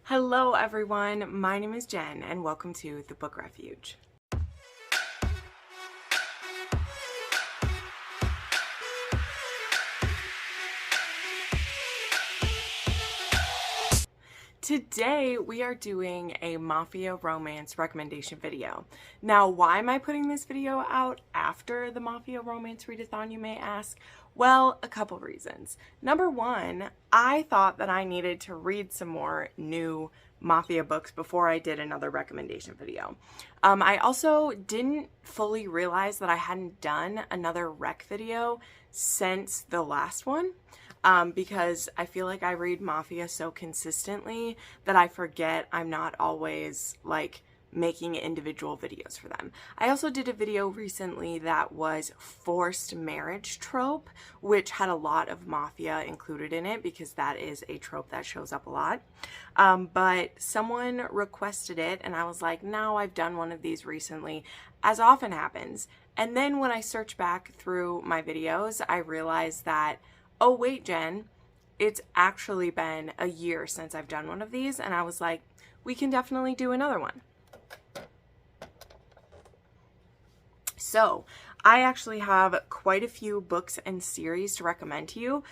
Hello everyone, my name is Jen and welcome to the Book Refuge. Today we are doing a Mafia Romance recommendation video. Now, why am I putting this video out after the Mafia Romance Readathon, you may ask? Well, a couple reasons. Number one, I thought that I needed to read some more new Mafia books before I did another recommendation video. I also didn't fully realize that I hadn't done another rec video since the last one. Because I feel like I read Mafia so consistently that I forget I'm not always like making individual videos for them. I also did a video recently that was forced marriage trope, which had a lot of Mafia included in it because that is a trope that shows up a lot. But someone requested it and I was like, no, I've done one of these recently, as often happens. And then when I search back through my videos, I realized that, oh wait, Jen, it's actually been a year since I've done one of these, and I was like, we can definitely do another one. So I actually have quite a few books and series to recommend to you.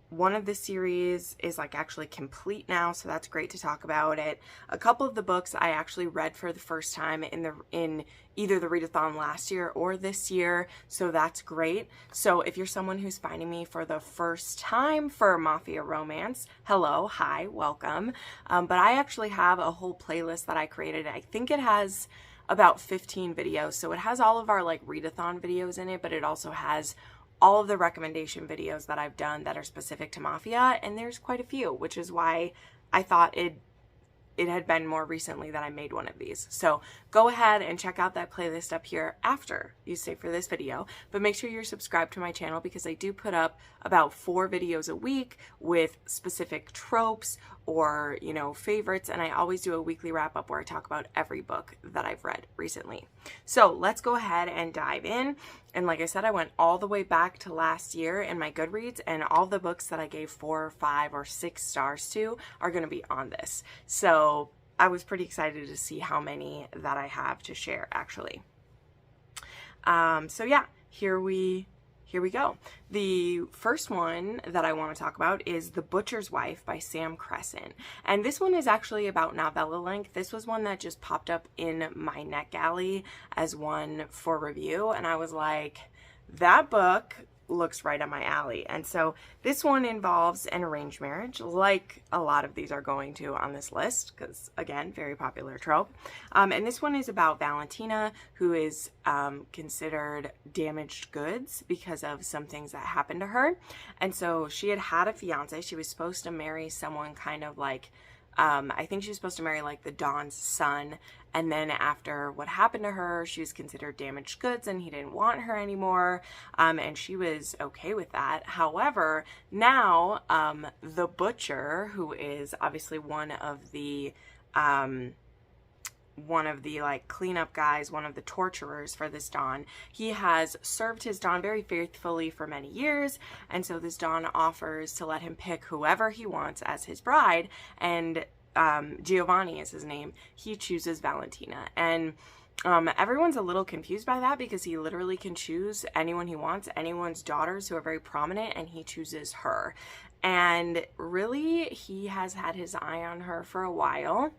One of the series is like actually complete now, so that's great to talk about it. A couple of the books I actually read for the first time in either the readathon last year or this year, so that's great. So if you're someone who's finding me for the first time for Mafia Romance, hello, hi, welcome. But I actually have a whole playlist that I created. I think it has about 15 videos, so it has all of our like readathon videos in it, but it also has all of the recommendation videos that I've done that are specific to Mafia, and there's quite a few, which is why I thought it had been more recently that I made one of these. So go ahead and check out that playlist up here after you stay for this video, but make sure you're subscribed to my channel because I do put up about 4 videos a week with specific tropes or, you know, favorites, and I always do a weekly wrap up where I talk about every book that I've read recently. So let's go ahead and dive in. And like I said, I went all the way back to last year in my Goodreads, and all the books that I gave 4, 5, or 6 stars to are going to be on this. So I was pretty excited to see how many that I have to share, actually. So yeah, here we go. The first one that I want to talk about is The Butcher's Wife by Sam Crescent. And this one is actually about novella length. This was one that just popped up in my NetGalley as one for review. And I was like, that book looks right up my alley. And so this one involves an arranged marriage, like a lot of these are going to on this list, because again, very popular trope. And this one is about Valentina, who is considered damaged goods because of some things that happened to her. And so she had a fiance. She was supposed to marry someone kind of like, I think she was supposed to marry like the Don's son, and then after what happened to her, she was considered damaged goods and he didn't want her anymore, and she was okay with that. However, now the butcher, who is obviously one of the like cleanup guys, one of the torturers for this Don, he has served his Don very faithfully for many years, and so this Don offers to let him pick whoever he wants as his bride, and Giovanni is his name. He chooses Valentina, and everyone's a little confused by that because he literally can choose anyone he wants, anyone's daughters who are very prominent, and he chooses her. And really, he has had his eye on her for a while,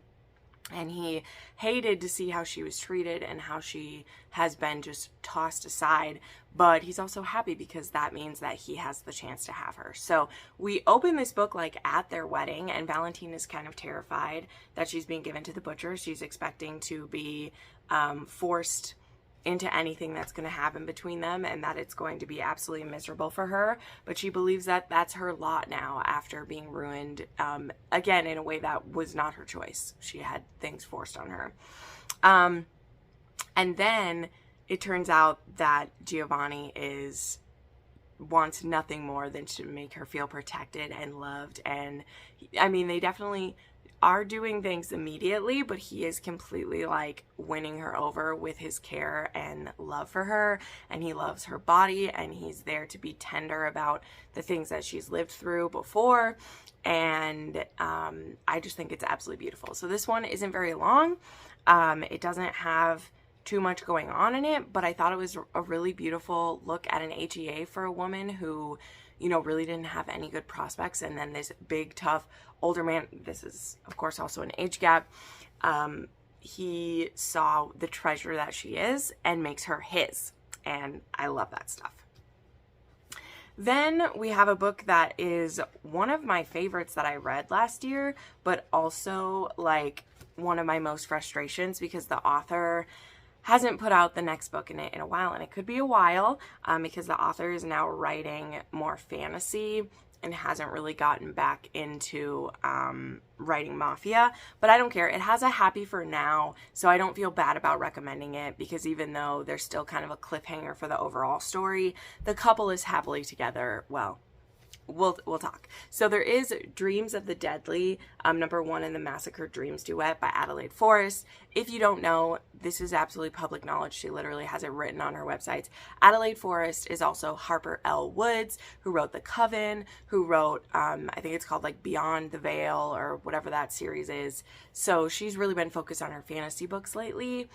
and he hated to see how she was treated and how she has been just tossed aside. But he's also happy because that means that he has the chance to have her. So we open this book like at their wedding, and Valentine is kind of terrified that she's being given to the butcher. She's expecting to be forced into anything that's going to happen between them, and that it's going to be absolutely miserable for her. But she believes that that's her lot now after being ruined, again, in a way that was not her choice. She had things forced on her. And then it turns out that Giovanni wants nothing more than to make her feel protected and loved. And I mean, they definitely are doing things immediately, but he is completely like winning her over with his care and love for her, and he loves her body, and he's there to be tender about the things that she's lived through before. And I just think it's absolutely beautiful. So this one isn't very long. It doesn't have too much going on in it, but I thought it was a really beautiful look at an HEA for a woman who, you know, really didn't have any good prospects, and then this big tough older man, this is of course also an age gap, he saw the treasure that she is and makes her his, and I love that stuff. Then we have a book that is one of my favorites that I read last year, but also like one of my most frustrations because the author hasn't put out the next book in it in a while, and it could be a while because the author is now writing more fantasy and hasn't really gotten back into writing Mafia, but I don't care. It has a happy for now, so I don't feel bad about recommending it, because even though there's still kind of a cliffhanger for the overall story, the couple is happily together. Well, we'll talk. So there is Dreams of the Deadly, #1 in the Massacred Dreams duet by Adelaide Forrest. If you don't know, this is absolutely public knowledge. She literally has it written on her website. Adelaide Forrest is also Harper L. Woods, who wrote The Coven, who wrote, I think it's called like Beyond the Veil or whatever that series is. So she's really been focused on her fantasy books lately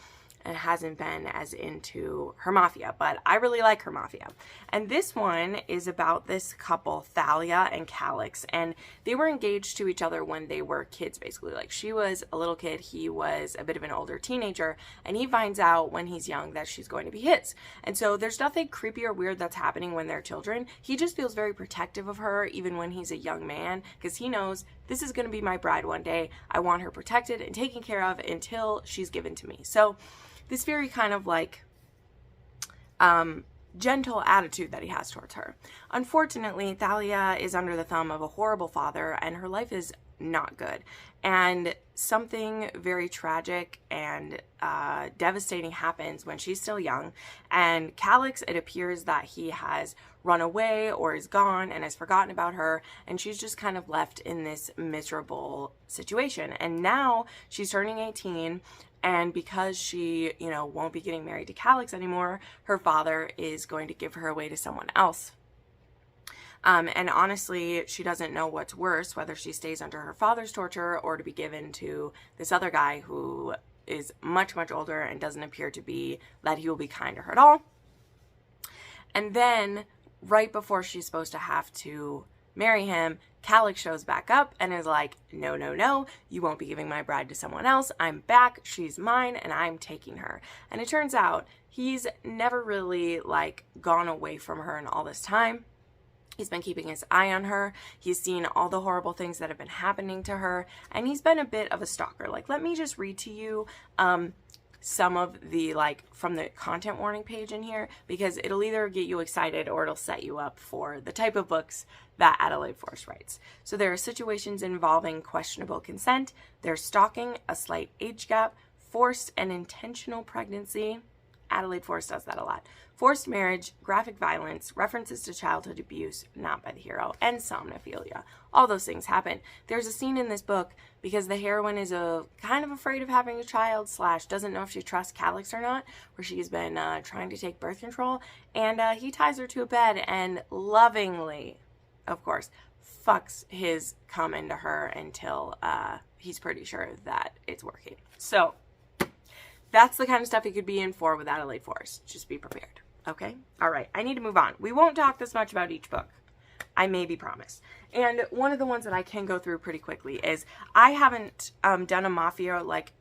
and hasn't been as into her Mafia, but I really like her Mafia. And this one is about this couple, Thalia and Calix, and they were engaged to each other when they were kids, basically. Like, she was a little kid, he was a bit of an older teenager, and he finds out when he's young that she's going to be his. And so there's nothing creepy or weird that's happening when they're children. He just feels very protective of her, even when he's a young man, because he knows this is going to be my bride one day. I want her protected and taken care of until she's given to me. So this very kind of like gentle attitude that he has towards her. Unfortunately, Thalia is under the thumb of a horrible father, and her life is not good. And something very tragic and devastating happens when she's still young. And Calix, it appears that he has run away or is gone and has forgotten about her, and she's just kind of left in this miserable situation. And now she's turning 18, and because she, you know, won't be getting married to Calix anymore, her father is going to give her away to someone else. And honestly, she doesn't know what's worse, whether she stays under her father's torture or to be given to this other guy who is much, much older and doesn't appear to be that he will be kind to her at all. And then right before she's supposed to have to marry him, Calix shows back up and is like, no, no, no, you won't be giving my bride to someone else. I'm back, she's mine, and I'm taking her. And it turns out he's never really like gone away from her in all this time. He's been keeping his eye on her. He's seen all the horrible things that have been happening to her, and he's been a bit of a stalker. Like, let me just read to you some of the, like, from the content warning page in here, because it'll either get you excited or it'll set you up for the type of books that Adelaide Forrest writes. So there are situations involving questionable consent, there's stalking, a slight age gap, forced and intentional pregnancy. Adelaide Forrest does that a lot. Forced marriage, graphic violence, references to childhood abuse, not by the hero, and somnophilia. All those things happen. There's a scene in this book because the heroine is kind of afraid of having a child / doesn't know if she trusts Calix or not, where she's been trying to take birth control, and he ties her to a bed and lovingly, of course, fucks his cum into her until he's pretty sure that it's working. So that's the kind of stuff you could be in for with Adelaide Forrest. Just be prepared. Okay? All right. I need to move on. We won't talk this much about each book. I maybe promise. And one of the ones that I can go through pretty quickly is I haven't done a Mafia like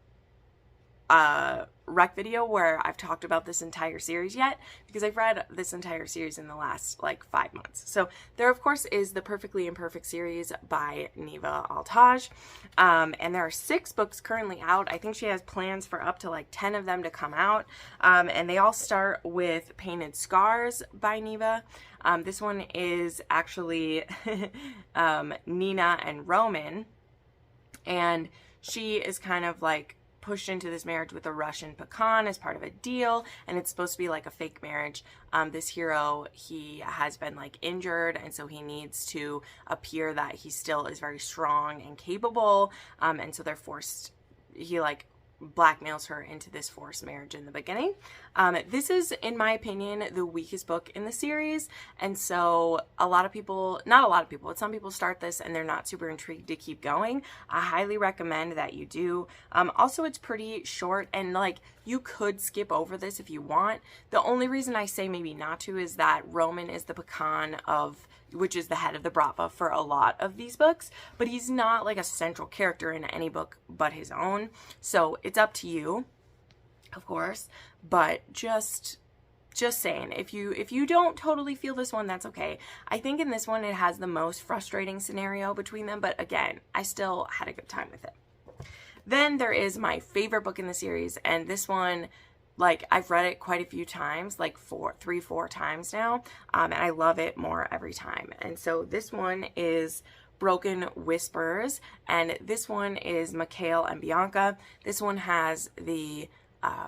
rec video where I've talked about this entire series yet, because I've read this entire series in the last like 5 months. So there of course is the Perfectly Imperfect series by Neva Altaj, and there are 6 books currently out. I think she has plans for up to like 10 of them to come out, and they all start with Painted Scars by Neva. This one is actually Nina and Roman, and she is kind of like pushed into this marriage with a Russian pecan as part of a deal, and it's supposed to be like a fake marriage. This hero, he has been like injured, and so he needs to appear that he still is very strong and capable, and so they're forced, he like blackmails her into this forced marriage in the beginning. This is, in my opinion, the weakest book in the series, and so a lot of people, not a lot of people, but some people start this and they're not super intrigued to keep going. I highly recommend that you do. Also, it's pretty short, and like you could skip over this if you want. The only reason I say maybe not to is that Roman is the pecan of, which is the head of the Bratva for a lot of these books, but he's not like a central character in any book but his own. So it's up to you, of course, but just saying, if you don't totally feel this one, that's okay. I think in this one it has the most frustrating scenario between them, but again, I still had a good time with it. Then there is my favorite book in the series, and this one, like, I've read it quite a few times, like 3-4 times now, and I love it more every time. And so this one is Broken Whispers, and this one is Mikhail and Bianca. This one has the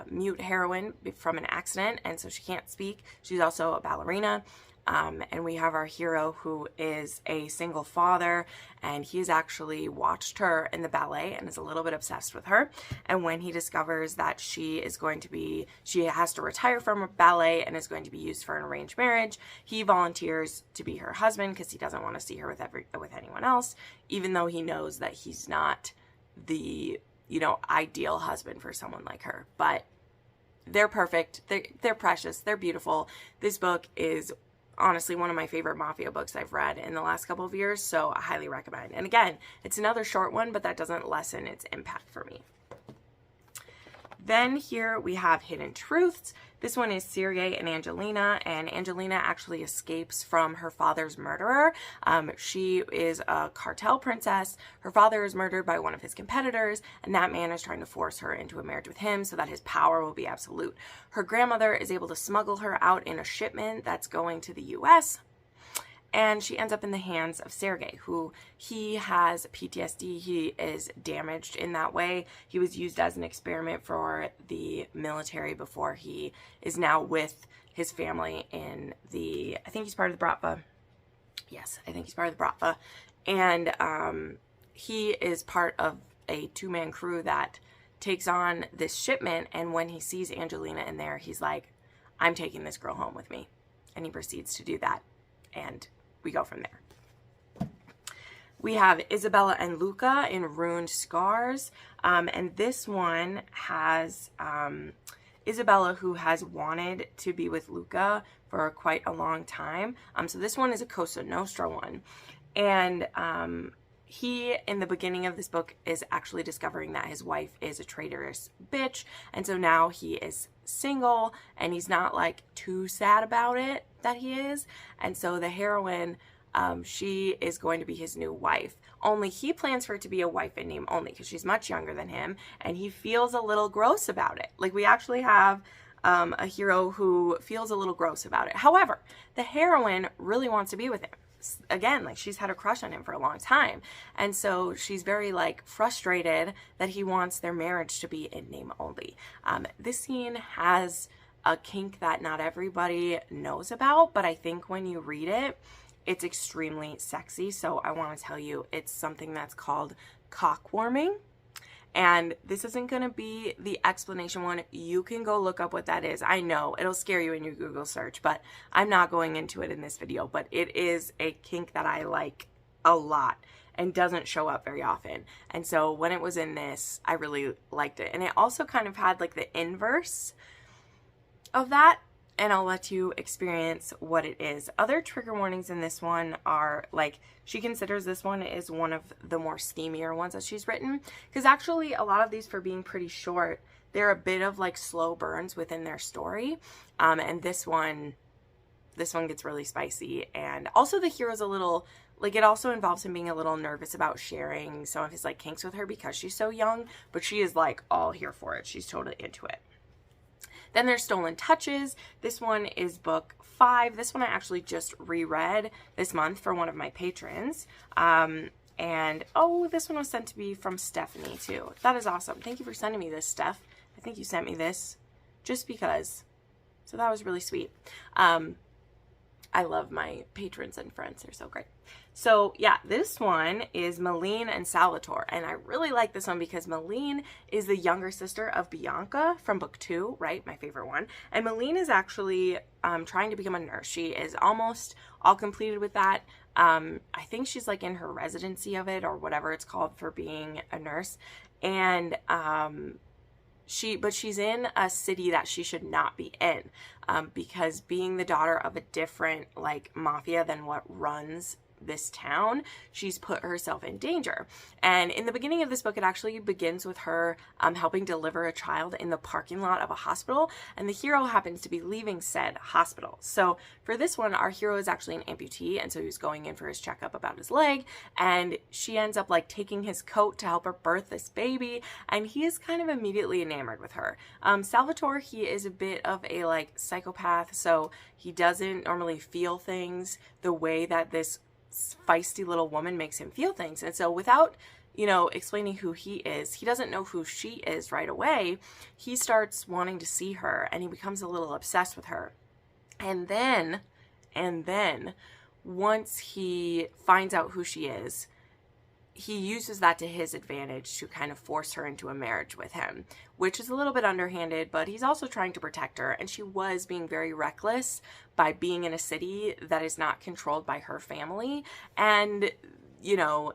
mute heroine from an accident, and so she can't speak. She's also a ballerina. And we have our hero who is a single father, and he's actually watched her in the ballet and is a little bit obsessed with her. And when he discovers that she has to retire from ballet and is going to be used for an arranged marriage, he volunteers to be her husband because he doesn't want to see her with anyone else, even though he knows that he's not the, ideal husband for someone like her. But they're perfect. They're precious. They're beautiful. This book is honestly one of my favorite Mafia books I've read in the last couple of years, so I highly recommend. And again, it's another short one, but that doesn't lessen its impact for me. Then here we have Hidden Truths. This one is Sergei and Angelina actually escapes from her father's murderer. She is a cartel princess. Her father is murdered by one of his competitors, and that man is trying to force her into a marriage with him so that his power will be absolute. Her grandmother is able to smuggle her out in a shipment that's going to the US, and she ends up in the hands of Sergei, who he has PTSD. He is damaged in that way. He was used as an experiment for the military before he is now with his family in the, I think he's part of the Bratva. Yes, I think he's part of the Bratva. And he is part of a 2-man crew that takes on this shipment. And when he sees Angelina in there, he's like, I'm taking this girl home with me. And he proceeds to do that. And we go from there. We have Isabella and Luca in Ruined Scars. And this one has Isabella, who has wanted to be with Luca for quite a long time. So this one is a Cosa Nostra one. And he, in the beginning of this book, is actually discovering that his wife is a traitorous bitch. And so now he is single, and he's not like too sad about it that he is. And so the heroine, she is going to be his new wife. Only he plans for it to be a wife in name only because she's much younger than him, and he feels a little gross about it. Like, we actually have a hero who feels a little gross about it. However, the heroine really wants to be with him. Again, like, she's had a crush on him for a long time, and so she's very like frustrated that he wants their marriage to be in name only. This scene has a kink that not everybody knows about, but I think when you read it, it's extremely sexy. So I want to tell you, it's something that's called cock warming. And this isn't going to be the explanation one. You can go look up what that is. I know it'll scare you in your Google search, but I'm not going into it in this video. But it is a kink that I like a lot and doesn't show up very often. And so when it was in this, I really liked it. And it also kind of had like the inverse of that. And I'll let you experience what it is. Other trigger warnings in this one are, like, she considers this one is one of the more steamier ones that she's written. Because actually, a lot of these, for being pretty short, they're a bit of, like, slow burns within their story. And this one gets really spicy. And also the hero's a little, like, it also involves him being a little nervous about sharing some of his, like, kinks with her because she's so young. But she is, like, all here for it. She's totally into it. Then there's Stolen Touches. This one is book 5. This one I actually just reread this month for one of my patrons. And, oh, this one was sent to me from Stephanie, too. That is awesome. Thank you for sending me this, Steph. I think you sent me this just because. So that was really sweet. I love my patrons and friends. They're so great. So yeah, this one is Malene and Salvatore. And I really like this one because Malene is the younger sister of Bianca from book 2, right? My favorite one. And Malene is actually trying to become a nurse. She is almost all completed with that. I think she's like in her residency of it or whatever it's called for being a nurse. And she's in a city that she should not be in, because being the daughter of a different like mafia than what runs this town, she's put herself in danger. And in the beginning of this book, it actually begins with her helping deliver a child in the parking lot of a hospital, and the hero happens to be leaving said hospital. So for this one, our hero is actually an amputee, and so he's going in for his checkup about his leg, and she ends up like taking his coat to help her birth this baby, and he is kind of immediately enamored with her. Salvatore, he is a bit of a like psychopath, so he doesn't normally feel things the way that this feisty little woman makes him feel things. And so without, explaining who he is, he doesn't know who she is right away. He starts wanting to see her, and he becomes a little obsessed with her. And then once he finds out who she is, he uses that to his advantage to kind of force her into a marriage with him, which is a little bit underhanded, but he's also trying to protect her. And she was being very reckless by being in a city that is not controlled by her family. And,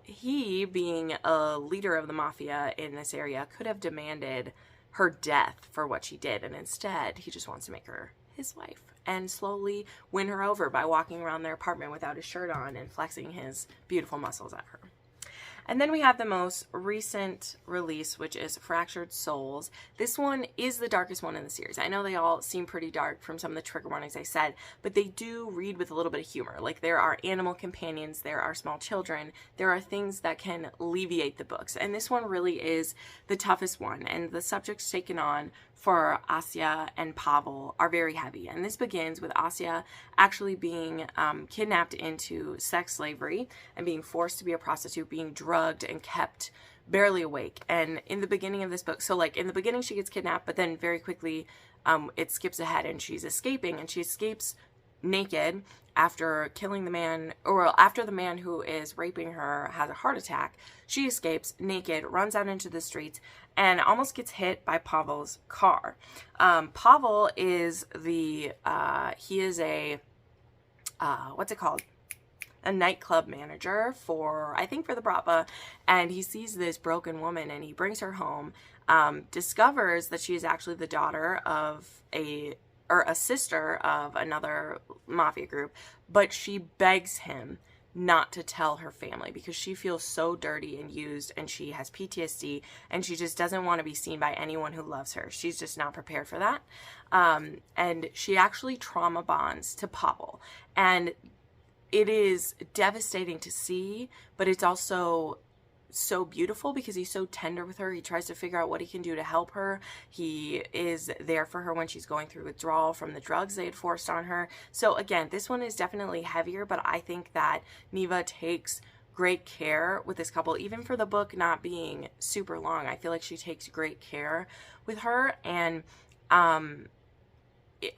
he, being a leader of the mafia in this area, could have demanded her death for what she did. And instead, he just wants to make her his wife and slowly win her over by walking around their apartment without his shirt on and flexing his beautiful muscles at her. And then we have the most recent release, which is Fractured Souls. This one is the darkest one in the series. I know they all seem pretty dark from some of the trigger warnings I said, but they do read with a little bit of humor. Like, there are animal companions, there are small children, there are things that can alleviate the books. And this one really is the toughest one. And the subjects taken on for Asya and Pavel are very heavy. And this begins with Asya actually being kidnapped into sex slavery and being forced to be a prostitute, being drugged and kept barely awake. And in the beginning of this book, so like in the beginning she gets kidnapped, but then very quickly it skips ahead and she's escaping, and she escapes naked after killing the man, or after the man who is raping her has a heart attack. She escapes naked, runs out into the streets, and almost gets hit by Pavel's car. Pavel is he is a, what's it called? A nightclub manager for the Bratva, and he sees this broken woman and he brings her home, discovers that she is actually the daughter of a sister of another mafia group, but she begs him not to tell her family because she feels so dirty and used, and she has PTSD, and she just doesn't want to be seen by anyone who loves her. She's just not prepared for that. And she actually trauma bonds to Pavel, and it is devastating to see, but it's also so beautiful because he's so tender with her. He tries to figure out what he can do to help her. He is there for her when she's going through withdrawal from the drugs they had forced on her. So again, this one is definitely heavier, but I think that Neva takes great care with this couple, even for the book not being super long. I feel like she takes great care with her, and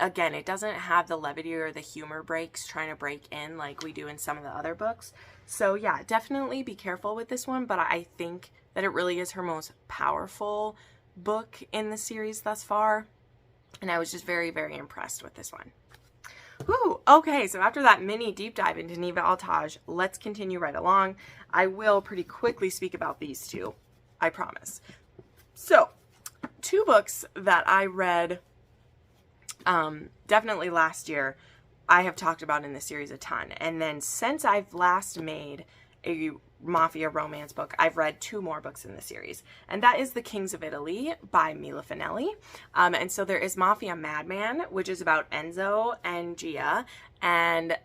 again, it doesn't have the levity or the humor breaks trying to break in like we do in some of the other books. So yeah, definitely be careful with this one, but I think that it really is her most powerful book in the series thus far, and I was just very, very impressed with this one. Whew, okay, so after that mini deep dive into Neva Altaj, let's continue right along. I will pretty quickly speak about these two, I promise. So, two books that I read definitely last year, I have talked about in this series a ton. And then since I've last made a Mafia romance book, I've read two more books in the series. And that is The Kings of Italy by Mila Finelli. And so there is Mafia Madman, which is about Enzo and Gia. And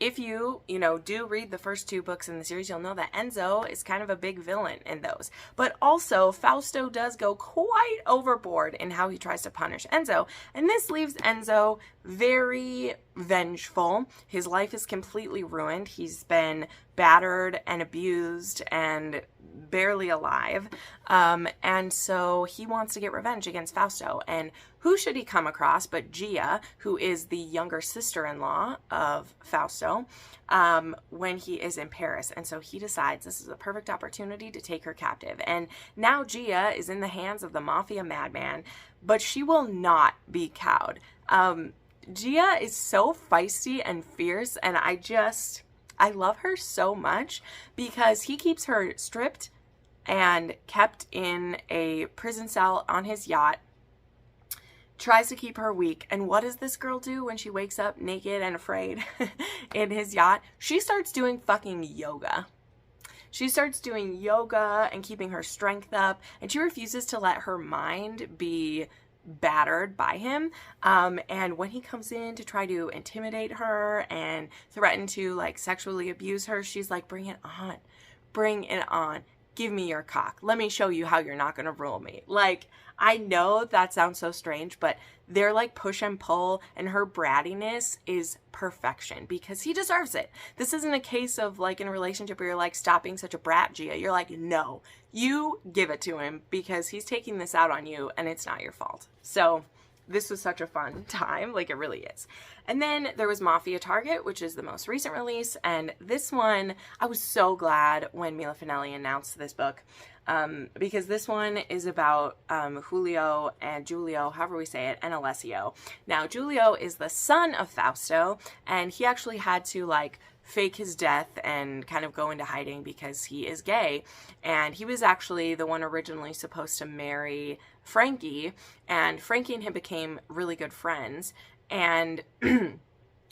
if you do read the first 2 books in the series, you'll know that Enzo is kind of a big villain in those. But also, Fausto does go quite overboard in how he tries to punish Enzo. And this leaves Enzo very vengeful. His life is completely ruined. He's been battered and abused and barely alive. And so he wants to get revenge against Fausto. And who should he come across but Gia, who is the younger sister-in-law of Fausto, when he is in Paris. And so he decides this is a perfect opportunity to take her captive. And now Gia is in the hands of the Mafia madman, but she will not be cowed. Gia is so feisty and fierce, and I love her so much because he keeps her stripped and kept in a prison cell on his yacht, tries to keep her weak. And what does this girl do when she wakes up naked and afraid in his yacht? She starts doing fucking yoga. She starts doing yoga and keeping her strength up, and she refuses to let her mind be battered by him. And when he comes in to try to intimidate her and threaten to like sexually abuse her, she's like, bring it on. Bring it on. Give me your cock. Let me show you how you're not going to rule me. Like, I know that sounds so strange, but they're like push and pull, and her brattiness is perfection because he deserves it. This isn't a case of like in a relationship where you're like, stop being such a brat, Gia. You're like, no, you give it to him because he's taking this out on you and it's not your fault. So this was such a fun time. Like, it really is. And then there was Mafia Target, which is the most recent release. And this one, I was so glad when Mila Finelli announced this book, because this one is about Julio and Giulio, however we say it, and Alessio. Now, Giulio is the son of Fausto, and he actually had to like fake his death and kind of go into hiding because he is gay. And he was actually the one originally supposed to marry Frankie, and Frankie and him became really good friends. And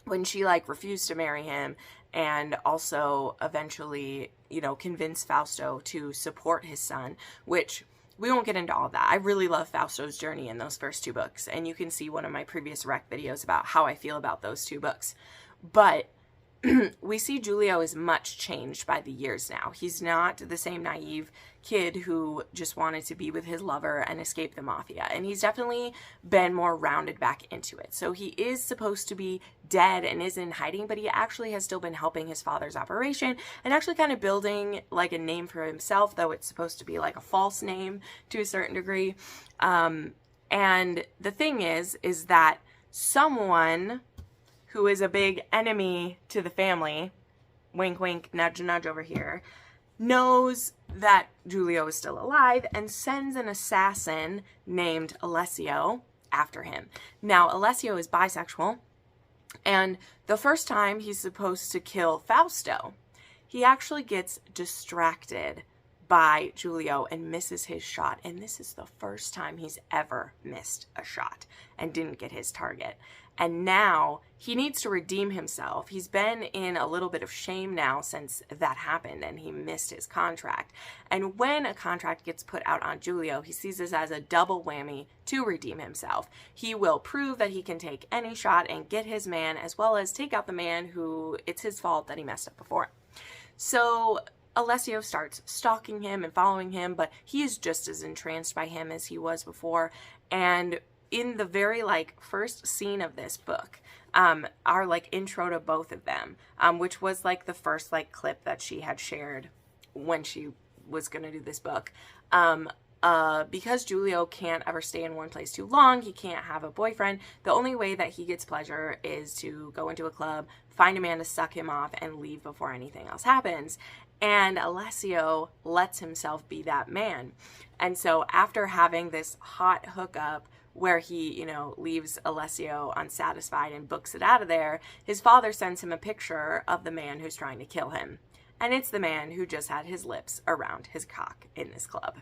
when she like refused to marry him and also eventually, convinced Fausto to support his son, which we won't get into all that. I really love Fausto's journey in those first 2 books, and you can see one of my previous rec videos about how I feel about those 2 books. But we see Giulio is much changed by the years now. He's not the same naive kid who just wanted to be with his lover and escape the mafia. And he's definitely been more rounded back into it. So he is supposed to be dead and is in hiding, but he actually has still been helping his father's operation and actually kind of building like a name for himself, though it's supposed to be like a false name to a certain degree. And the thing is that someone who is a big enemy to the family, wink, wink, nudge, nudge over here, knows that Giulio is still alive and sends an assassin named Alessio after him. Now, Alessio is bisexual, and the first time he's supposed to kill Fausto, he actually gets distracted by Giulio and misses his shot. And this is the first time he's ever missed a shot and didn't get his target. And now he needs to redeem himself. He's been in a little bit of shame now since that happened and he missed his contract. And when a contract gets put out on Giulio, he sees this as a double whammy to redeem himself. He will prove that he can take any shot and get his man, as well as take out the man who it's his fault that he messed up before. So Alessio starts stalking him and following him, but he is just as entranced by him as he was before. And in the very first scene of this book, our intro to both of them, which was the first clip that she had shared when she was gonna do this book, because Giulio can't ever stay in one place too long, he can't have a boyfriend, the only way that he gets pleasure is to go into a club, find a man to suck him off, and leave before anything else happens. And Alessio lets himself be that man. And so after having this hot hookup where he, leaves Alessio unsatisfied and books it out of there, his father sends him a picture of the man who's trying to kill him. And it's the man who just had his lips around his cock in this club.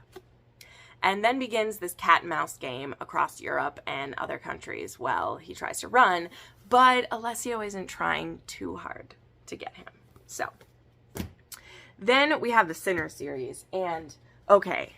And then begins this cat and mouse game across Europe and other countries while he tries to run, but Alessio isn't trying too hard to get him. So then we have the Sinner series, and okay,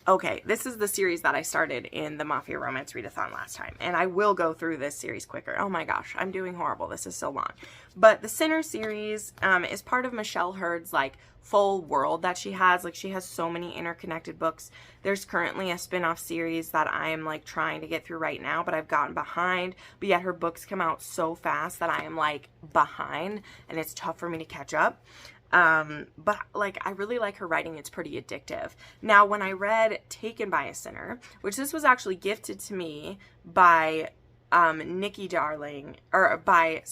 Okay, this is the series that I started in the Mafia Romance Readathon last time, and I will go through this series quicker. Oh my gosh, I'm doing horrible. This is so long. But the Sinner series is part of Michelle Hurd's, like, full world that she has. Like, she has so many interconnected books. There's currently a spin-off series that I am, like, trying to get through right now, but I've gotten behind. But yet her books come out so fast that I am, like, behind, and it's tough for me to catch up. But like, I really like her writing. It's pretty addictive. Now, when I read Taken by a Sinner, which this was actually gifted to me by, Nikki Darling, or by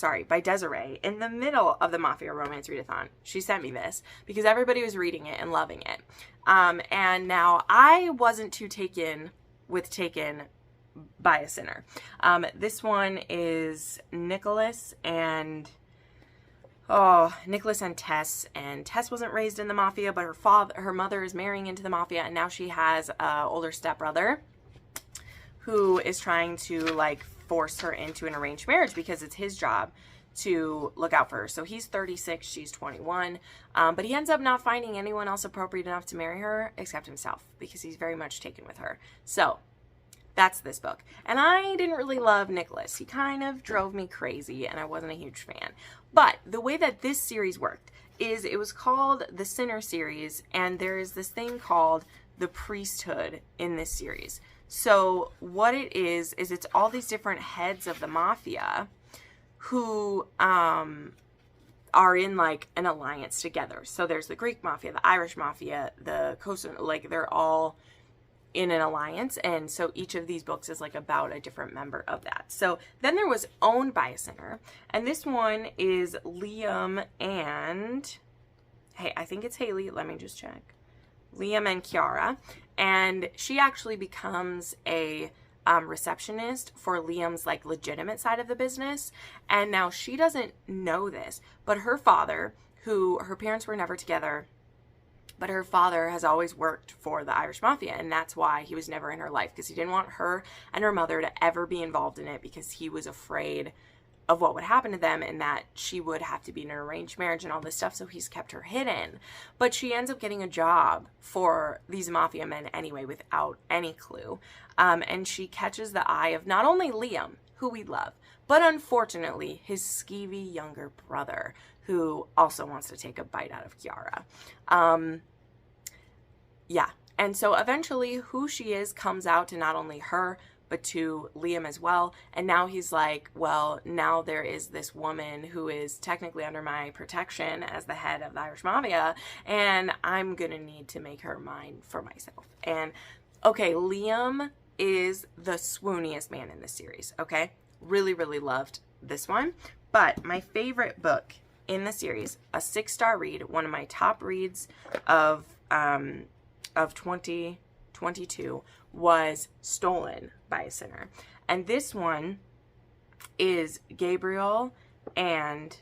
Desiree, in the middle of the Mafia Romance Readathon. She sent me this because everybody was reading it and loving it. And now I wasn't too taken with Taken by a Sinner. This one is Nicholas and Tess, and Tess wasn't raised in the mafia, but her mother is marrying into the mafia, and now she has an older stepbrother who is trying to, like, force her into an arranged marriage because it's his job to look out for her. So he's 36, she's 21, but he ends up not finding anyone else appropriate enough to marry her except himself because he's very much taken with her. So that's this book. And I didn't really love Nicholas. He kind of drove me crazy, and I wasn't a huge fan. But the way that this series worked is it was called the Sinner series, and there is this thing called the priesthood in this series. So what it is it's all these different heads of the mafia who are in, like, an alliance together. So there's the Greek mafia, the Irish mafia, the Costa, like, they're all in an alliance, and so each of these books is, like, about a different member of that. So then there was Owned by a Sinner, and this one is Liam and, hey, I think it's Haley, let me just check. Liam and Kiara, and she actually becomes a receptionist for Liam's, like, legitimate side of the business, and now she doesn't know this, but her father, who her parents were never together, but her father has always worked for the Irish Mafia, and that's why he was never in her life, because he didn't want her and her mother to ever be involved in it because he was afraid of what would happen to them and that she would have to be in an arranged marriage and all this stuff, so he's kept her hidden. But she ends up getting a job for these mafia men anyway without any clue, and she catches the eye of not only Liam, who we love, but unfortunately his skeevy younger brother, who also wants to take a bite out of Kiara. Yeah, and so eventually who she is comes out to not only her, but to Liam as well, and now he's like, well, now there is this woman who is technically under my protection as the head of the Irish Mafia, and I'm gonna need to make her mine for myself. And, okay, Liam is the swooniest man in this series, okay? Really, really loved this one, but my favorite book in the series, a 6-star read, one of my top reads of 2022, was Stolen by a Sinner. And this one is Gabriel and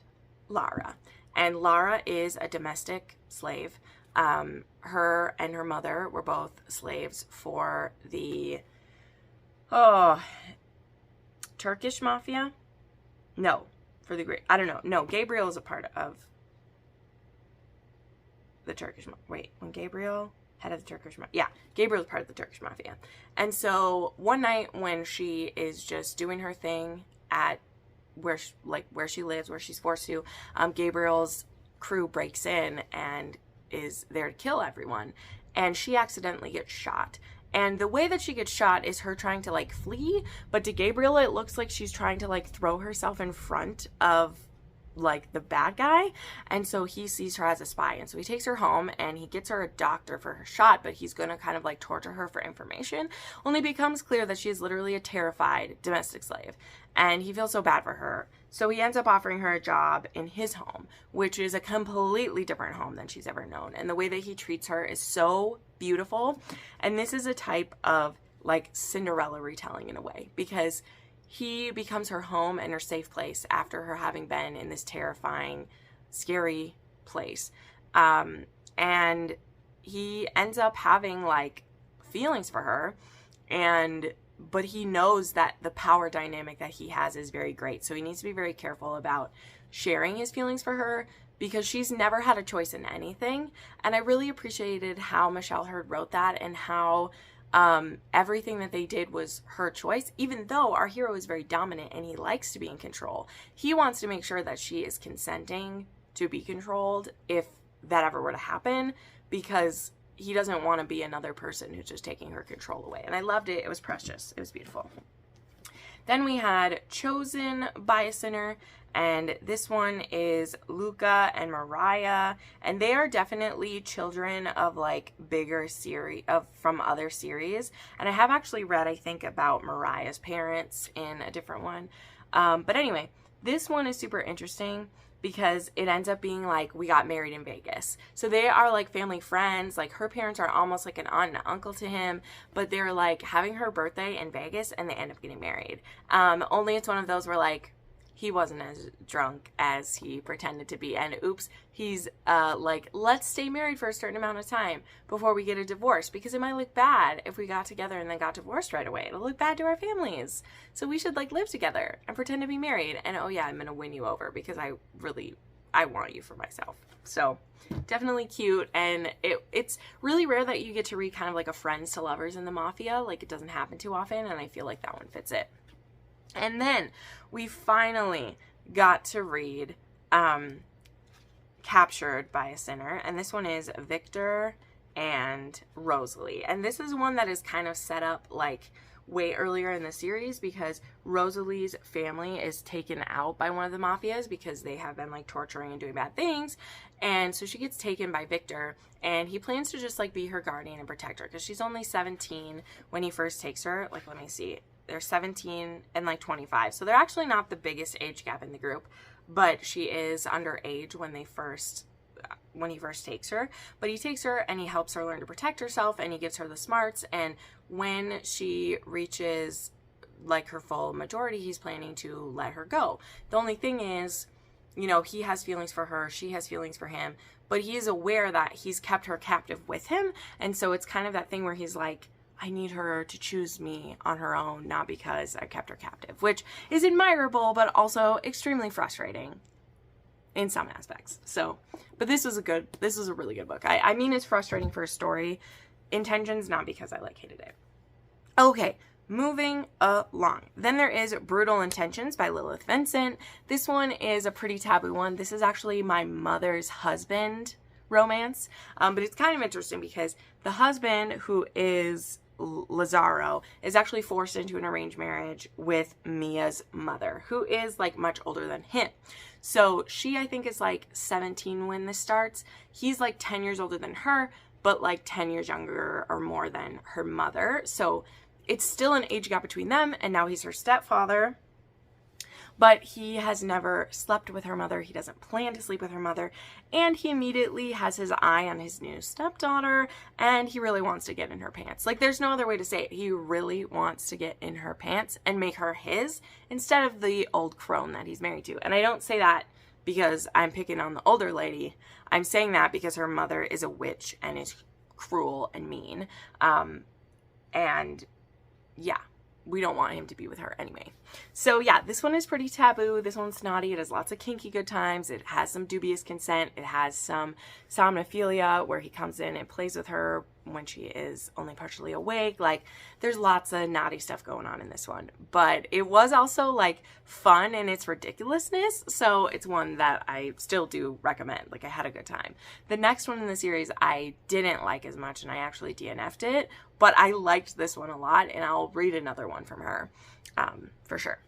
Lara. And Lara is a domestic slave. Her and her mother were both slaves for the Turkish mafia? No, for the Greek. I don't know. No, Gabriel is a part of the Turkish mafia. Wait, when Gabriel head of the Turkish mafia. Yeah, Gabriel's part of the Turkish mafia. And so one night when she is just doing her thing at where she lives, where she's forced to, Gabriel's crew breaks in and is there to kill everyone, and she accidentally gets shot. And the way that she gets shot is her trying to, like, flee, but to Gabriel it looks like she's trying to, like, throw herself in front of, like, the bad guy, and so he sees her as a spy, and so he takes her home and he gets her a doctor for her shot, but he's gonna kind of, like, torture her for information. Only becomes clear that she is literally a terrified domestic slave, and he feels so bad for her, so he ends up offering her a job in his home, which is a completely different home than she's ever known, and the way that he treats her is so beautiful. And this is a type of, like, Cinderella retelling in a way, because he becomes her home and her safe place after her having been in this terrifying, scary place. And he ends up having, like, feelings for her, but he knows that the power dynamic that he has is very great. So he needs to be very careful about sharing his feelings for her, because she's never had a choice in anything. And I really appreciated how Michelle Hurd wrote that, and how everything that they did was her choice, even though our hero is very dominant and he likes to be in control. He wants to make sure that she is consenting to be controlled if that ever were to happen, because he doesn't want to be another person who's just taking her control away. And I loved it. It was precious. It was beautiful. Then we had Chosen Bisoner, and this one is Luca and Mariah, and they are definitely children of like bigger series from other series. And I have actually read, I think, about Mariah's parents in a different one. But anyway, this one is super interesting because it ends up being like, we got married in Vegas. So they are like family friends. Like her parents are almost like an aunt and uncle to him, but they're like having her birthday in Vegas and they end up getting married. Only it's one of those where like, he wasn't as drunk as he pretended to be. And oops, he's like, let's stay married for a certain amount of time before we get a divorce, because it might look bad if we got together and then got divorced right away. It'll look bad to our families. So we should like live together and pretend to be married. And oh yeah, I'm going to win you over because I want you for myself. So definitely cute. And it's really rare that you get to read kind of like a friends to lovers in the Mafia. Like it doesn't happen too often. And I feel like that one fits it. And then we finally got to read Captured by a Sinner. And this one is Victor and Rosalie. And this is one that is kind of set up like way earlier in the series, because Rosalie's family is taken out by one of the mafias because they have been like torturing and doing bad things. And so she gets taken by Victor, and he plans to just like be her guardian and protect her, because she's only 17 when he first takes her. Like, let me see. They're 17 and like 25. So they're actually not the biggest age gap in the group, but she is underage when he first takes her. But he takes her and he helps her learn to protect herself, and he gives her the smarts. And when she reaches like her full majority, he's planning to let her go. The only thing is, you know, he has feelings for her, she has feelings for him, but he is aware that he's kept her captive with him. And so it's kind of that thing where he's like, I need her to choose me on her own, not because I kept her captive, which is admirable, but also extremely frustrating in some aspects. So, but this was a really good book. I mean, it's frustrating for a story intentions, not because I like hated it. Okay, moving along. Then there is Brutal Intentions by Lilith Vincent. This one is a pretty taboo one. This is actually my mother's husband romance, but it's kind of interesting because the husband, who is Lazaro, is actually forced into an arranged marriage with Mia's mother, who is like much older than him. So she, I think, is like 17 when this starts. He's like 10 years older than her, but like 10 years younger or more than her mother. So it's still an age gap between them, and now he's her stepfather. But he has never slept with her mother. He doesn't plan to sleep with her mother. And he immediately has his eye on his new stepdaughter, and he really wants to get in her pants. Like, there's no other way to say it. He really wants to get in her pants and make her his instead of the old crone that he's married to. And I don't say that because I'm picking on the older lady. I'm saying that because her mother is a witch and is cruel and mean. And yeah, we don't want him to be with her anyway. So yeah, this one is pretty taboo. This one's naughty. It has lots of kinky good times. It has some dubious consent. It has some somnophilia where he comes in and plays with her when she is only partially awake. Like, there's lots of naughty stuff going on in this one. But it was also like fun in its ridiculousness. So it's one that I still do recommend. Like, I had a good time. The next one in the series I didn't like as much, and I actually DNF'd it. But I liked this one a lot, and I'll read another one from her for sure.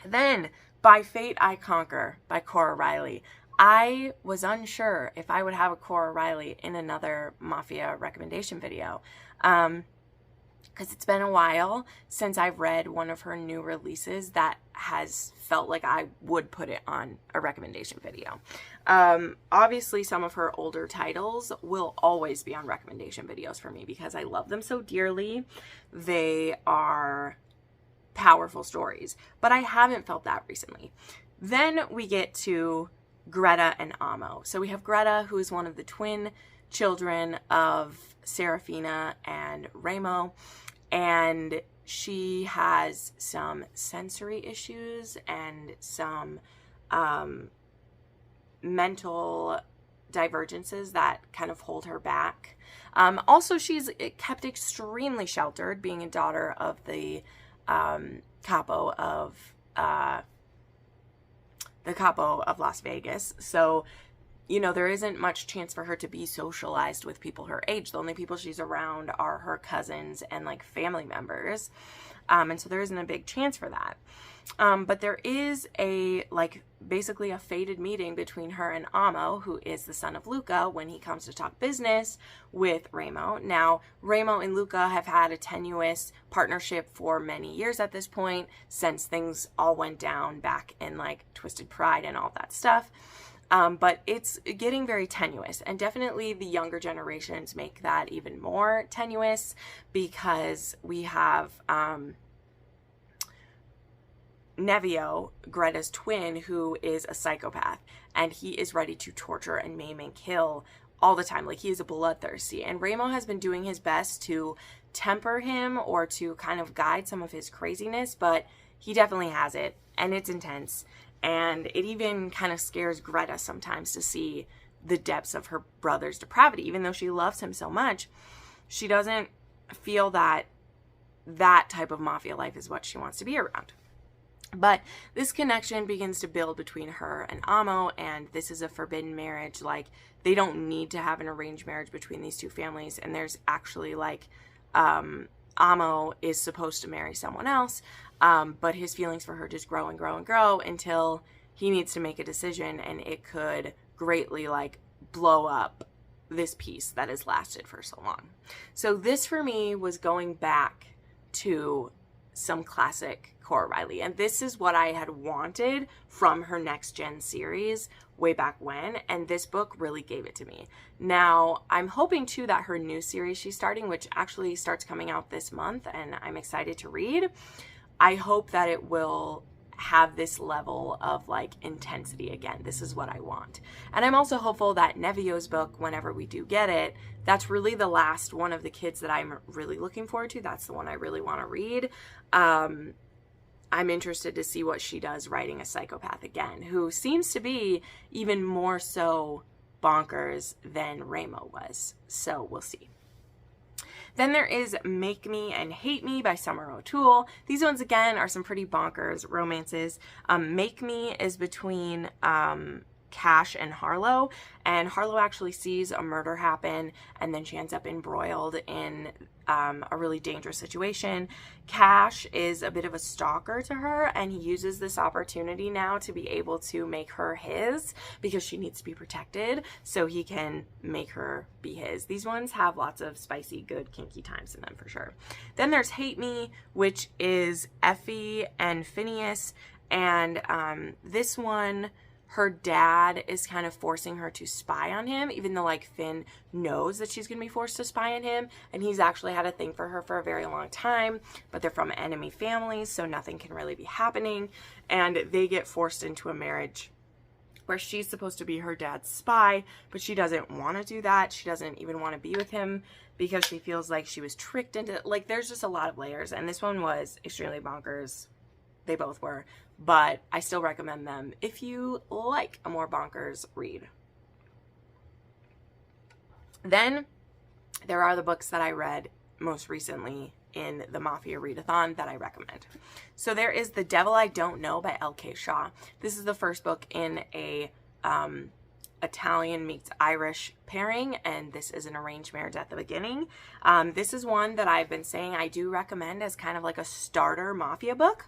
Then, By Fate I Conquer by Cora Riley. I was unsure if I would have a Cora Riley in another Mafia recommendation video, because it's been a while since I've read one of her new releases that has felt like I would put it on a recommendation video. Obviously, some of her older titles will always be on recommendation videos for me because I love them so dearly. They are powerful stories, but I haven't felt that recently. Then we get to Greta and Amo. So we have Greta, who is one of the twin children of Serafina and Remo, and she has some sensory issues and some mental divergences that kind of hold her back. Also, she's kept extremely sheltered, being a daughter of the capo of Las Vegas. So, you know, there isn't much chance for her to be socialized with people her age. The only people she's around are her cousins and like family members. And so there isn't a big chance for that. But there is basically a fated meeting between her and Amo, who is the son of Luca, when he comes to talk business with Remo. Now, Remo and Luca have had a tenuous partnership for many years at this point, since things all went down back in like Twisted Pride and all that stuff. But it's getting very tenuous, and definitely the younger generations make that even more tenuous, because we have Nevio, Greta's twin, who is a psychopath, and he is ready to torture and maim and kill all the time. Like, he is a bloodthirsty, and Remo has been doing his best to temper him or to kind of guide some of his craziness, but he definitely has it, and it's intense. And it even kind of scares Greta sometimes to see the depths of her brother's depravity. Even though she loves him so much, she doesn't feel that that type of mafia life is what she wants to be around. But this connection begins to build between her and Amo, and this is a forbidden marriage. Like, they don't need to have an arranged marriage between these two families, and there's actually like Amo is supposed to marry someone else, but his feelings for her just grow and grow and grow until he needs to make a decision, and it could greatly like blow up this peace that has lasted for so long. So this for me was going back to some classic Cora Riley, and this is what I had wanted from her Next Gen series way back when, and this book really gave it to me. Now, I'm hoping too that her new series she's starting, which actually starts coming out this month, and I'm excited to read, I hope that it will have this level of like intensity again. This is what I want. And I'm also hopeful that Nevio's book, whenever we do get it, that's really the last one of the kids that I'm really looking forward to. That's the one I really want to read. I'm interested to see what she does writing a psychopath again, who seems to be even more so bonkers than Remo was. So we'll see. Then there is Make Me and Hate Me by Summer O'Toole. These ones, again, are some pretty bonkers romances. Make Me is between Cash and Harlow, and Harlow actually sees a murder happen, and then she ends up embroiled in a really dangerous situation. Cash is a bit of a stalker to her, and he uses this opportunity now to be able to make her his, because she needs to be protected, so he can make her be his. These ones have lots of spicy, good, kinky times in them for sure. Then there's Hate Me, which is Effie and Phineas, and this one, her dad is kind of forcing her to spy on him, even though like Finn knows that she's going to be forced to spy on him, and he's actually had a thing for her for a very long time, but they're from enemy families, so nothing can really be happening, and they get forced into a marriage where she's supposed to be her dad's spy, but she doesn't want to do that. She doesn't even want to be with him because she feels like she was tricked into it. Like, there's just a lot of layers, and this one was extremely bonkers. They both were, but I still recommend them if you like a more bonkers read. Then there are the books that I read most recently in the Mafia Readathon that I recommend. So there is The Devil I Don't Know by L.K. Shaw. This is the first book in a Italian meets Irish pairing, and this is an arranged marriage at the beginning. This is one that I've been saying I do recommend as kind of like a starter mafia book.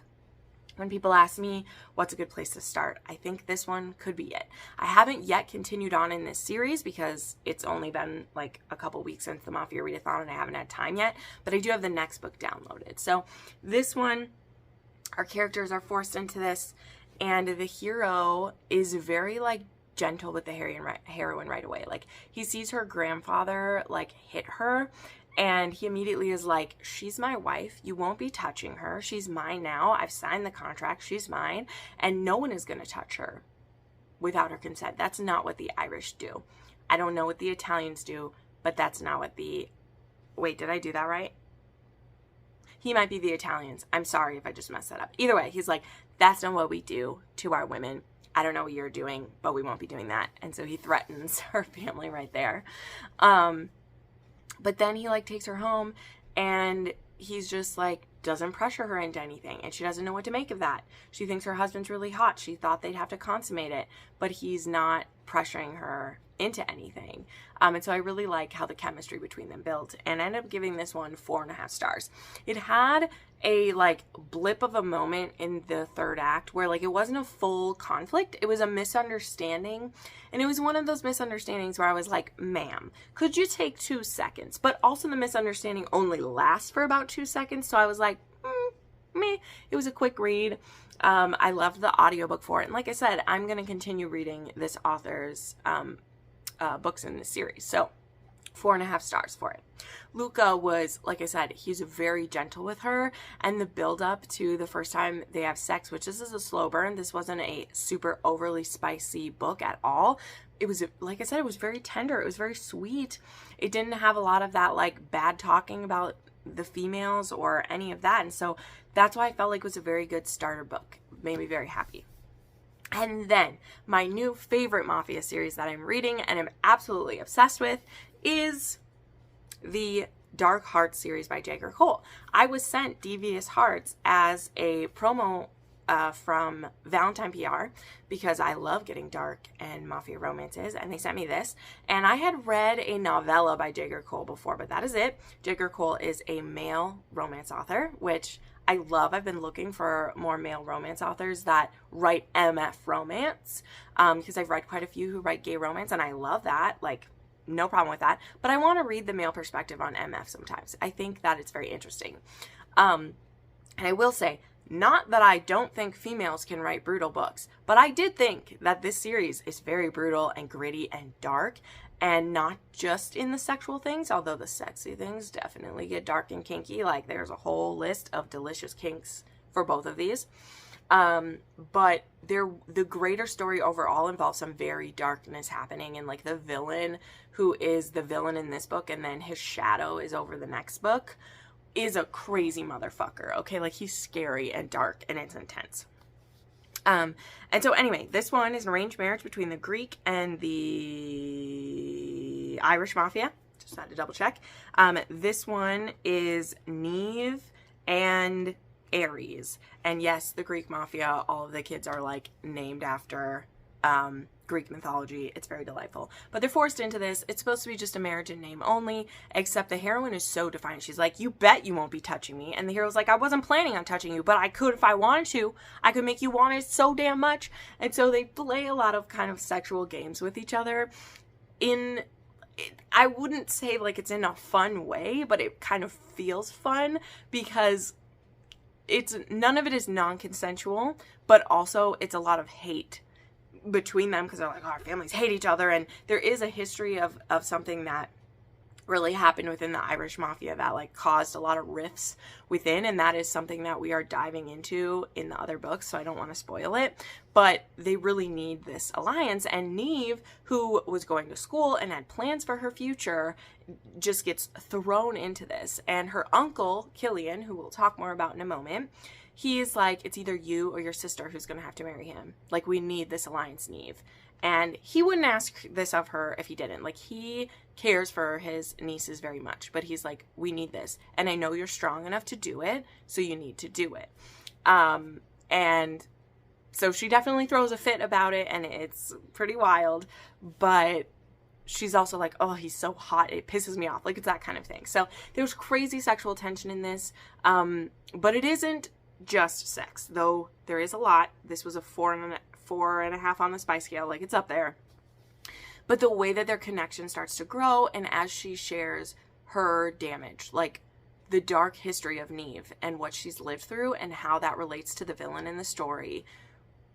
When people ask me what's a good place to start, I think this one could be it. I haven't yet continued on in this series because it's only been like a couple weeks since the Mafia Readathon and I haven't had time yet, but I do have the next book downloaded. So this one, our characters are forced into this, and the hero is very like gentle with the heroine right away. Like, he sees her grandfather like hit her, and he immediately is like, she's my wife. You won't be touching her. She's mine now. I've signed the contract. She's mine. And no one is going to touch her without her consent. That's not what the Irish do. I don't know what the Italians do, but that's not what the... Wait, did I do that right? He might be the Italians. I'm sorry if I just messed that up. Either way, he's like, that's not what we do to our women. I don't know what you're doing, but we won't be doing that. And so he threatens her family right there. But then he like takes her home, and he's just like, doesn't pressure her into anything, and she doesn't know what to make of that. She thinks her husband's really hot. She thought they'd have to consummate it, but he's not pressuring her into anything. And so I really like how the chemistry between them built, and I ended up giving this one 4.5 stars. It had a like blip of a moment in the third act where like it wasn't a full conflict, it was a misunderstanding, and it was one of those misunderstandings where I was like, ma'am, could you take 2 seconds? But also the misunderstanding only lasts for about 2 seconds, so I was like, meh. It was a quick read. I loved the audiobook for it, and like I said, I'm going to continue reading this author's books in this series, so 4.5 stars for it. Luca was, like I said, he's very gentle with her, and the build up to the first time they have sex, which this is a slow burn. This wasn't a super overly spicy book at all. It was, like I said, it was very tender. It was very sweet. It didn't have a lot of that like bad talking about the females or any of that, and so that's why I felt like it was a very good starter book. It made me very happy. And then my new favorite Mafia series that I'm reading and I'm absolutely obsessed with is the Dark Hearts series by J.G. Cole. I was sent Devious Hearts as a promo from Valentine PR because I love getting dark and mafia romances, and they sent me this. And I had read a novella by J.G. Cole before, but that is it. J.G. Cole is a male romance author, which I love. I've been looking for more male romance authors that write MF romance because I've read quite a few who write gay romance, and I love that. Like, no problem with that. But I want to read the male perspective on MF sometimes. I think that it's very interesting. And I will say, not that I don't think females can write brutal books, but I did think that this series is very brutal and gritty and dark, and not just in the sexual things, although the sexy things definitely get dark and kinky. Like, there's a whole list of delicious kinks for both of these. But the greater story overall involves some very darkness happening, and like the villain who is the villain in this book and then his shadow is over the next book is a crazy motherfucker. Okay, like he's scary and dark and it's intense. And so anyway, this one is an arranged marriage between the Greek and the Irish mafia. Just had to double check. This one is Neve and Ares. And yes, the Greek mafia, all of the kids are like named after Greek mythology. It's very delightful. But they're forced into this. It's supposed to be just a marriage in name only, except the heroine is so defiant. She's like, you bet you won't be touching me. And the hero's like, I wasn't planning on touching you, but I could if I wanted to. I could make you want it so damn much. And so they play a lot of kind of sexual games with each other I wouldn't say like it's in a fun way, but it kind of feels fun because none of it is non-consensual, but also it's a lot of hate between them because they're like, oh, our families hate each other, and there is a history of something that really happened within the Irish mafia that like caused a lot of rifts within, and that is something that we are diving into in the other books, so I don't want to spoil it, but they really need this alliance. And Neve, who was going to school and had plans for her future, just gets thrown into this, and her uncle Killian, who we'll talk more about in a moment, he's like, it's either you or your sister who's going to have to marry him. Like, we need this alliance, Neve. And he wouldn't ask this of her if he didn't. Like, he cares for his nieces very much. But he's like, we need this. And I know you're strong enough to do it, so you need to do it. And so she definitely throws a fit about it, and it's pretty wild. But she's also like, oh, he's so hot, it pisses me off. Like, it's that kind of thing. So there's crazy sexual tension in this. But it isn't just sex, though there is a lot. This was a 4.5 on the spice scale, like it's up there. But the way that their connection starts to grow, and as she shares her damage, like the dark history of Neve and what she's lived through and how that relates to the villain in the story,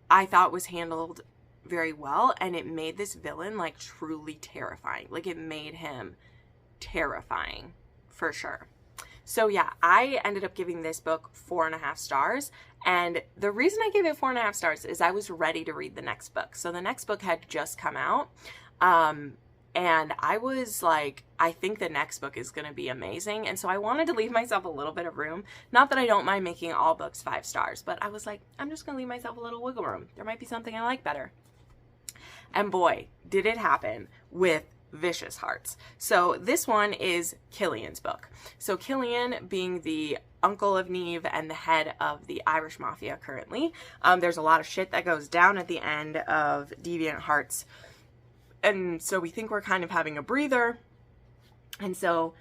I thought was handled very well, and it made this villain like truly terrifying. Like, it made him terrifying for sure. So yeah, I ended up giving this book 4.5 stars. And the reason I gave it 4.5 stars is I was ready to read the next book. So the next book had just come out. And I was like, I think the next book is going to be amazing. And so I wanted to leave myself a little bit of room. Not that I don't mind making all books 5 stars, but I was like, I'm just going to leave myself a little wiggle room. There might be something I like better. And boy, did it happen with Devious Hearts. So this one is Killian's book. So Killian being the uncle of Neve and the head of the Irish Mafia currently. There's a lot of shit that goes down at the end of Devious Hearts. And so we think we're kind of having a breather. And so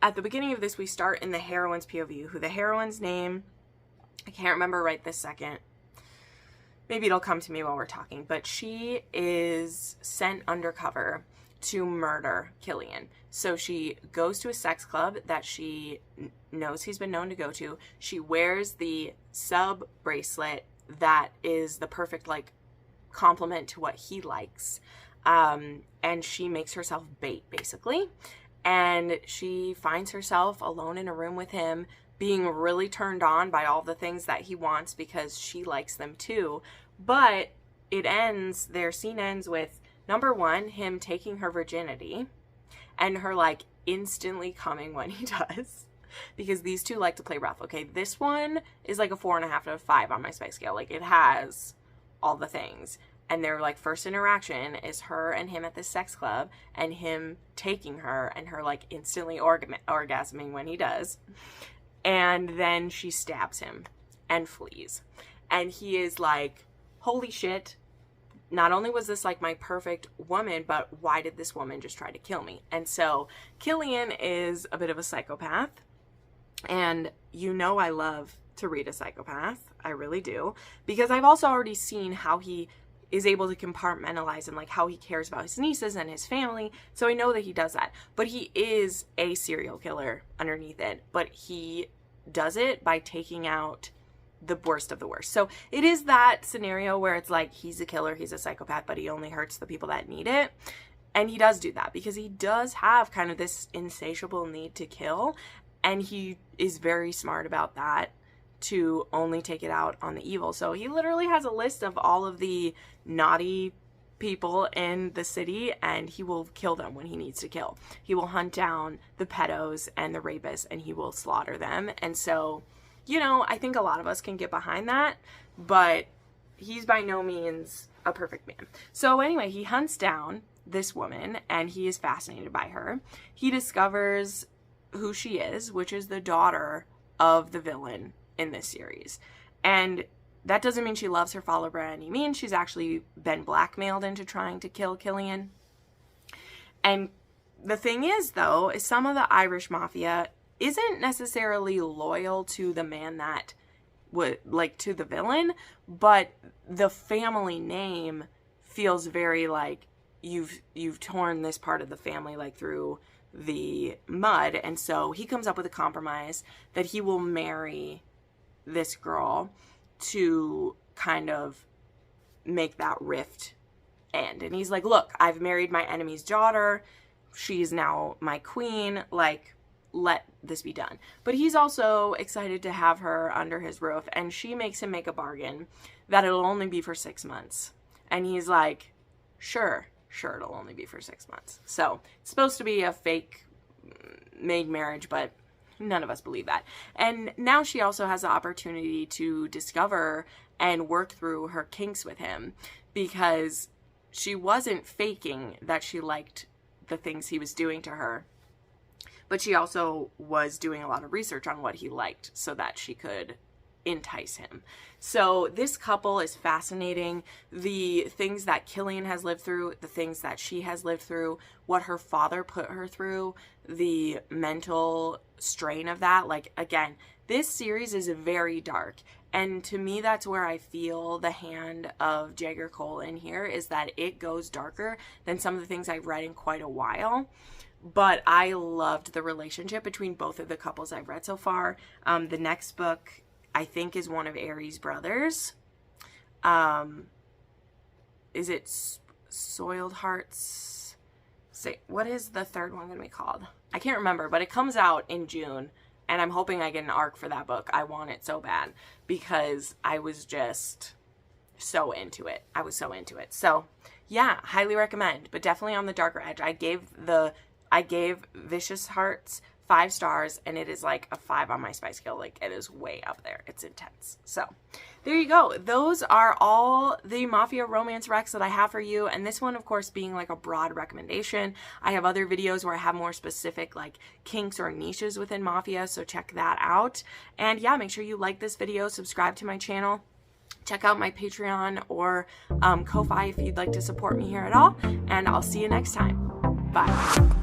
at the beginning of this, we start in the heroine's POV, who the heroine's name, I can't remember right this second. Maybe it'll come to me while we're talking. But she is sent undercover to murder Killian. So she goes to a sex club that she knows he's been known to go to. She wears the sub bracelet that is the perfect, like, complement to what he likes. And she makes herself bait, basically. And she finds herself alone in a room with him, being really turned on by all the things that he wants because she likes them too. But their scene ends with, number one, him taking her virginity and her, like, instantly coming when he does. Because these two like to play rough. Okay, this one is like a 4.5 out of 5 on my spice scale. Like, it has all the things. And their, like, first interaction is her and him at this sex club and him taking her and her, like, instantly orgasming when he does. And then she stabs him and flees. And he is like, holy shit. Not only was this, like, my perfect woman, but why did this woman just try to kill me? And so Killian is a bit of a psychopath. And you know I love to read a psychopath. I really do. Because I've also already seen how he is able to compartmentalize and, like, how he cares about his nieces and his family. So I know that he does that. But he is a serial killer underneath it. But he does it by taking out the worst of the worst. So it is that scenario where it's like, he's a killer, he's a psychopath, but he only hurts the people that need it. And he does do that because he does have kind of this insatiable need to kill. And he is very smart about that, to only take it out on the evil. So he literally has a list of all of the naughty people in the city, and he will kill them when he needs to kill. He will hunt down the pedos and the rapists, and he will slaughter them. And so, you know, I think a lot of us can get behind that, but he's by no means a perfect man. So anyway, he hunts down this woman, and he is fascinated by her. He discovers who she is, which is the daughter of the villain in this series. And that doesn't mean she loves her father by any means. She's actually been blackmailed into trying to kill Killian. And the thing is, though, is some of the Irish mafia isn't necessarily loyal to the man that would, like, to the villain, but the family name feels very like you've torn this part of the family, like, through the mud. And so he comes up with a compromise that he will marry this girl to kind of make that rift end. And he's like, look, I've married my enemy's daughter. She's now my queen. Like, let this be done. But he's also excited to have her under his roof. And she makes him make a bargain that it'll only be for 6 months. And he's like, sure, it'll only be for 6 months. So it's supposed to be a fake made marriage, but none of us believe that. And now she also has the opportunity to discover and work through her kinks with him, because she wasn't faking that she liked the things he was doing to her, but she also was doing a lot of research on what he liked so that she could entice him. So this couple is fascinating. The things that Killian has lived through, the things that she has lived through, what her father put her through, the mental strain of that. Like, again, this series is very dark. And to me, that's where I feel the hand of Jagger Cole in here, is that it goes darker than some of the things I've read in quite a while. But I loved the relationship between both of the couples I've read so far. The next book, I think, is one of Aries' brothers. Is it Soiled Hearts? What is the third one going to be called? I can't remember, but it comes out in June, and I'm hoping I get an arc for that book. I want it so bad because I was just so into it. I was so into it. So yeah, highly recommend, but definitely on the darker edge. I gave Vicious Hearts 5 stars, and it is like a 5 on my spice scale. Like, it is way up there. It's intense. So there you go. Those are all the Mafia romance recs that I have for you. And this one, of course, being like a broad recommendation. I have other videos where I have more specific like kinks or niches within Mafia. So check that out. And yeah, make sure you like this video, subscribe to my channel. Check out my Patreon or Ko-Fi if you'd like to support me here at all. And I'll see you next time. Bye.